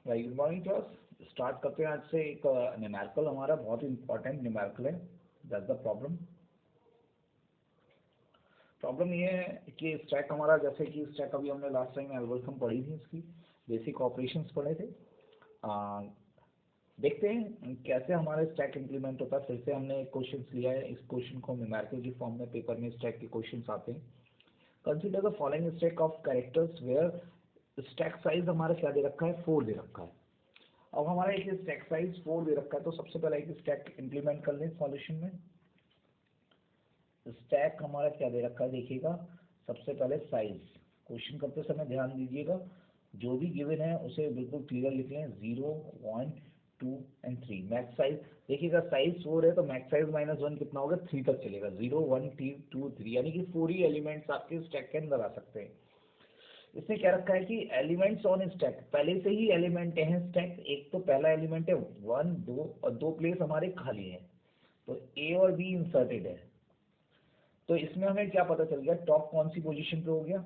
Very good morning class. Start करते हैं आज से एक न्यूमेरिकल, हमारा बहुत इंपॉर्टेंट न्यूमेरिकल है। That's the problem. प्रॉब्लम ये है कि स्टैक हमारा, जैसे कि स्टैक अभी हमने लास्ट टाइम एल्गोरिथम पढ़ी थी, इसकी बेसिक ऑपरेशंस पढ़े थे। देखते हैं कैसे हमारे स्टैक इंप्लीमेंट होता है। फिर से हमने एक क्वेश्चन लिया है, इस क्वेश्चन को न्यूमेरिकल की फॉर्म में पेपर में स्टैक के क्वेश्चन आते हैं। Consider the following stack of characters where stack size हमारा क्या दे रखा है, 4 दे रखा है। अब हमारा एक स्टैक साइज 4 दे रखा है, तो सबसे पहले एक स्टैक इंप्लीमेंट कर लें सॉल्यूशन में। स्टैक हमारा क्या दे रखा है देखिएगा। सबसे पहले साइज, क्वेश्चन करते समय ध्यान दीजिएगा, जो भी गिवन है उसे बिल्कुल क्लियर लिख लें। 0, 1, 2 एंड 3। मैक्स साइज देखिएगा, साइज 4 है तो मैक्स साइज -1 कितना होगा, 3 तक चलेगा। 0, 1, 2, 3 यानी कि 4 ही एलिमेंट्स आपके स्टैक के अंदर आ सकते हैं। इसने क्या रखा है कि एलिमेंट्स ऑन स्टैक, पहले से ही एलिमेंट हैं स्टैक। एक तो पहला एलिमेंट है 1, 2 और 2 प्लेस हमारे खाली हैं, तो ए और बी इंसर्टेड है। तो इसमें हमें क्या पता चल गया, टॉप कौन सी पोजीशन पे हो गया।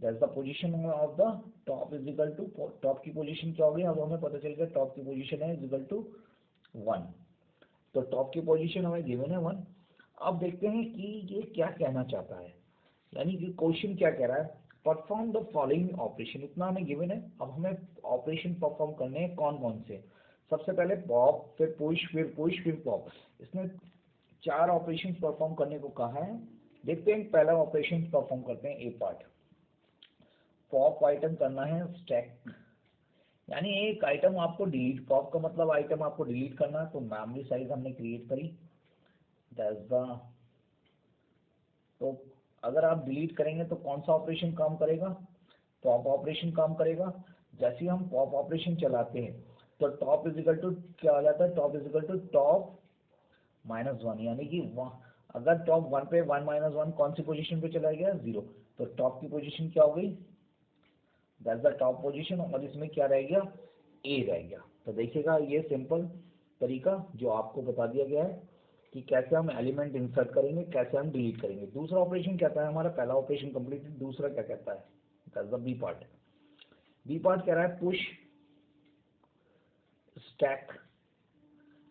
That's the position of the top is equal to, top की पोजीशन क्या हो गई, अब हमें पता चल गया टॉप की पोजीशन है इज इक्वल टू 1। तो टॉप की पोजीशन हमें गिवन है 1। अब देखते हैं कि ये क्या कहना चाहता है, यानी कि क्वेश्चन क्या कह रहा है, परफॉर्म द फॉलोइंग ऑपरेशन। इतना हमें गिवन है, अब हमें ऑपरेशन परफॉर्म करने हैं। कौन कौन से, सबसे पहले पॉप, फिर पुश, फिर पॉप। इसमें 4 ऑपरेशन परफॉर्म करने को कहा है। देखते हैं पहला ऑपरेशन परफॉर्म करते हैं। ए पार्ट, पॉप आइटम करना है स्टैक, यानी एक आइटम आपको डिलीट, पॉप का मतलब आइटम आपको डिलीट करना है। तो मेमोरी साइज हमने क्रिएट करी, दैट्स द, तो अगर आप डिलीट करेंगे तो कौन सा ऑपरेशन काम करेगा, पॉप ऑपरेशन काम करेगा। जैसे ही हम पॉप ऑपरेशन चलाते हैं तो टॉप इज इक्वल टू क्या आ जाता है, top is equal to top -1, यानी कि अगर टॉप 1 पे 1 -1 कौन सी पोजीशन पे चला गया, 0, तो टॉप की पोजीशन क्या हो गई, दैट्स द टॉप पोजीशन। और इसमें क्या रह गया, ए रह गया। तो देखिएगा ये सिंपल तरीका जो आपको बता दिया गया है कि कैसे हम एलिमेंट इंसर्ट करेंगे, कैसे हम डिलीट करेंगे। दूसरा ऑपरेशन कहता है हमारा, पहला ऑपरेशन कंप्लीटेड, दूसरा क्या कहता है, that's the B part. B part कह रहा है पुश स्टैक,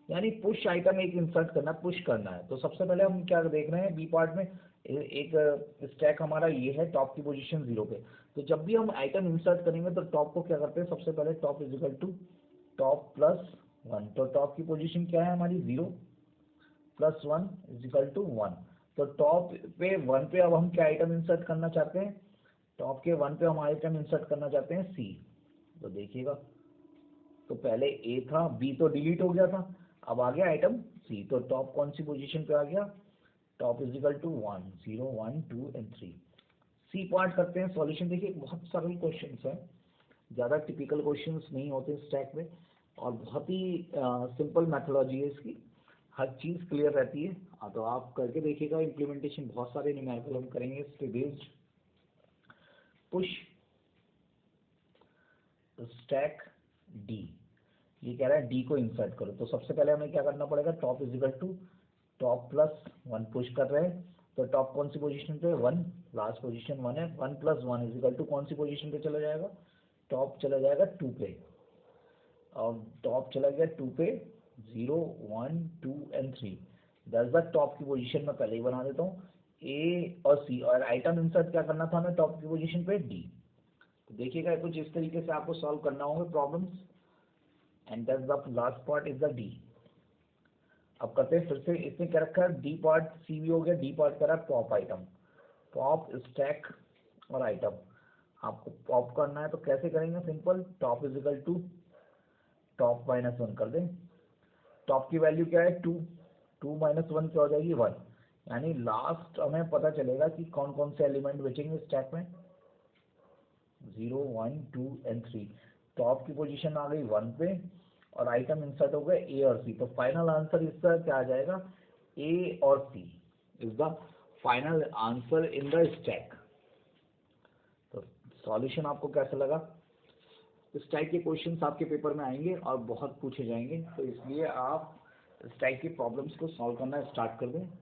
यानी पुश आइटम एक इंसर्ट करना, पुश करना है। तो सबसे पहले हम क्या देख रहे हैं बी पार्ट में, एक स्टैक हमारा ये है, टॉप की पोजीशन 0 पे। तो जब भी हम आइटम इंसर्ट करेंगे तो टॉप को क्या करते हैं, सबसे पहले top is equal to top +1। तो टॉप की पोजीशन क्या है हमारी, 0 + 1 इज इक्वल टू 1। तो टॉप पे 1 पे अब हम क्या आइटम इंसर्ट करना चाहते हैं, टॉप के 1 पे हम आइटम इंसर्ट करना चाहते हैं सी। तो देखिएगा, तो पहले ए था, बी तो डिलीट हो गया था, अब आ गया आइटम सी। तो टॉप कौन सी पोजीशन पे आ गया, top is equal to 1, 0, 1, 2 and 3। C part करते हैं सॉल्यूशन। देखिए बहुत सरल क्वेश्चन है, ज़्यादा टिपिकल क्वेश्चंस नहीं होते स्टैक में, और बहुत ही सिंपल मैथोलॉजी है इसकी, हर चीज़ क्लियर रहती है। हाँ, तो आप करके देखिएगा इम्प्लीमेंटेशन, बहुत सारे न्यूमेरिकल हम करेंगे इस पे बेस्ड। पुश स्टैक डी, ये कह रहा है डी को इंसर्ट करो। तो सबसे पहले हमें क्या करना पड़ेगा, top is equal to top +1 push कर रहे हैं। तो टॉप कौन सी पोजीशन पे, 1, लास्ट पोजीशन 1 है। 1 + 1 इज इक्वल टू कौन सी पोजीशन पे चला जाएगा, टॉप चला जाएगा 2 पे। और टॉप चला गया 2 पे, 0, 1, 2 एंड 3। दैट्स द टॉप की पोजीशन मैं पहले ही बना देता हूँ, ए और सी। और आइटम इंसर्ट क्या करना था हमें, टॉप की पोजीशन पे डी। तो देखिएगा कुछ इस तरीके से आपको सॉल्व करना होगा problems, and that's the last part is the D. अब करते हैं फिर से, इसने क्या रखा है, डी पार्ट सी भी हो गया, डी पार्ट करा पॉप आइटम, पॉप स्टैक और आइटम। आपको पॉप करना है तो कैसे करेंगे, simple, top is equal to top -1 कर दें। टॉप की वैल्यू क्या है, 2, 2 - 1 क्या हो जाएगी, 1। यानी लास्ट हमें पता चलेगा कि कौन कौन से एलिमेंट बचेंगे स्टैक में, 0, 1, 2 एंड 3। टॉप की पोजीशन आ गई 1 पे, और आइटम इंसर्ट हो गए ए और सी। तो फाइनल आंसर इसका क्या आ जाएगा, ए और C is the final answer in the stack. तो सॉल्यूशन आपको कैसा लगा, इस टाइप के क्वेश्चंस आपके पेपर में आएंगे और बहुत पूछे जाएंगे, तो इसलिए आप इस टाइप की प्रॉब्लम्स को सॉल्व करना स्टार्ट कर दें।